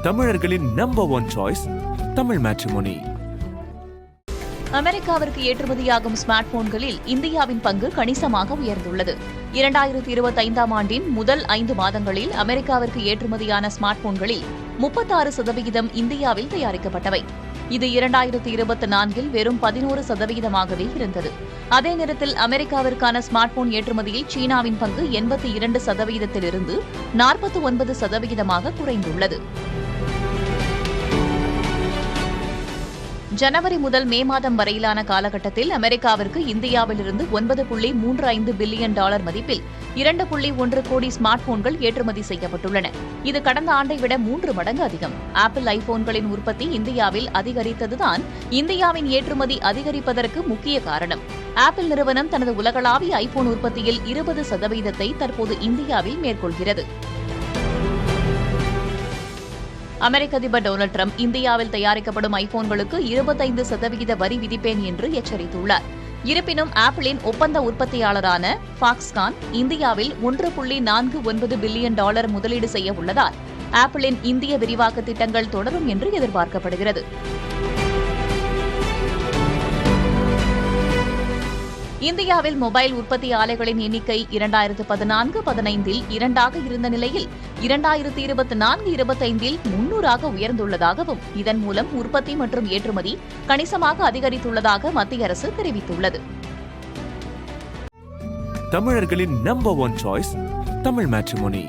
தமிழர்களின் number one choice Tamil matrimony. அமெரிக்காவிற்கு ஏற்றுமதியாகும் smart போன்களில் இந்தியாவின் பங்கு கணிசமாக உயர்ந்துள்ளது. 2025ஆம் ஆண்டின் முதல் 5 மாதங்களில் அமெரிக்காவிற்கு ஏற்றுமதியான ஸ்மார்ட் போன்களில் 36% இந்தியாவில் தயாரிக்கப்பட்டவை. இது 2024இல் வெறும் 11%ஆகவே இருந்தது. அதே நேரத்தில் அமெரிக்காவிற்கான ஸ்மார்ட் போன் ஏற்றுமதியில் சீனாவின் பங்கு 82%இலிருந்து 49%ஆக குறைந்துள்ளது. ஜனவரி முதல் மே மாதம் வரையிலான காலகட்டத்தில் அமெரிக்காவிற்கு இந்தியாவிலிருந்து $9.35 பில்லியன் மதிப்பில் 2.1 கோடி ஸ்மார்ட் போன்கள் ஏற்றுமதி செய்யப்பட்டுள்ளன. இது கடந்த ஆண்டை விட 3 மடங்கு அதிகம். ஆப்பிள் ஐபோன்களின் உற்பத்தி இந்தியாவில் அதிகரித்ததுதான் இந்தியாவின் ஏற்றுமதி அதிகரிப்பதற்கு முக்கிய காரணம். ஆப்பிள் நிறுவனம் தனது உலகளாவிய ஐபோன் உற்பத்தியில் 20%ஐ தற்போது இந்தியாவில் மேற்கொள்கிறது. அமெரிக்க அதிபர் டொனால்டு டிரம்ப் இந்தியாவில் தயாரிக்கப்படும் ஐபோன்களுக்கு 25% வரி விதிப்பேன் என்று எச்சரித்துள்ளார். இருப்பினும் ஆப்பிளின் ஒப்பந்த உற்பத்தியாளரான ஃபாக்ஸ்கான் இந்தியாவில் $1.49 பில்லியன் முதலீடு செய்ய உள்ளதால் ஆப்பிளின் இந்திய விரிவாக்க திட்டங்கள் தொடரும் என்று எதிர்பார்க்கப்படுகிறது. இந்தியாவில் மொபைல் உற்பத்தி ஆலைகளின் எண்ணிக்கை 2014-15இல் 2ஆக இருந்த நிலையில் 2024-25இல் 300ஆக உயர்ந்துள்ளதாகவும் இதன் மூலம் உற்பத்தி மற்றும் ஏற்றுமதி கணிசமாக அதிகரித்துள்ளதாக மத்திய அரசு தெரிவித்துள்ளது. தமிழர்களின் number one choice Tamil matrimony.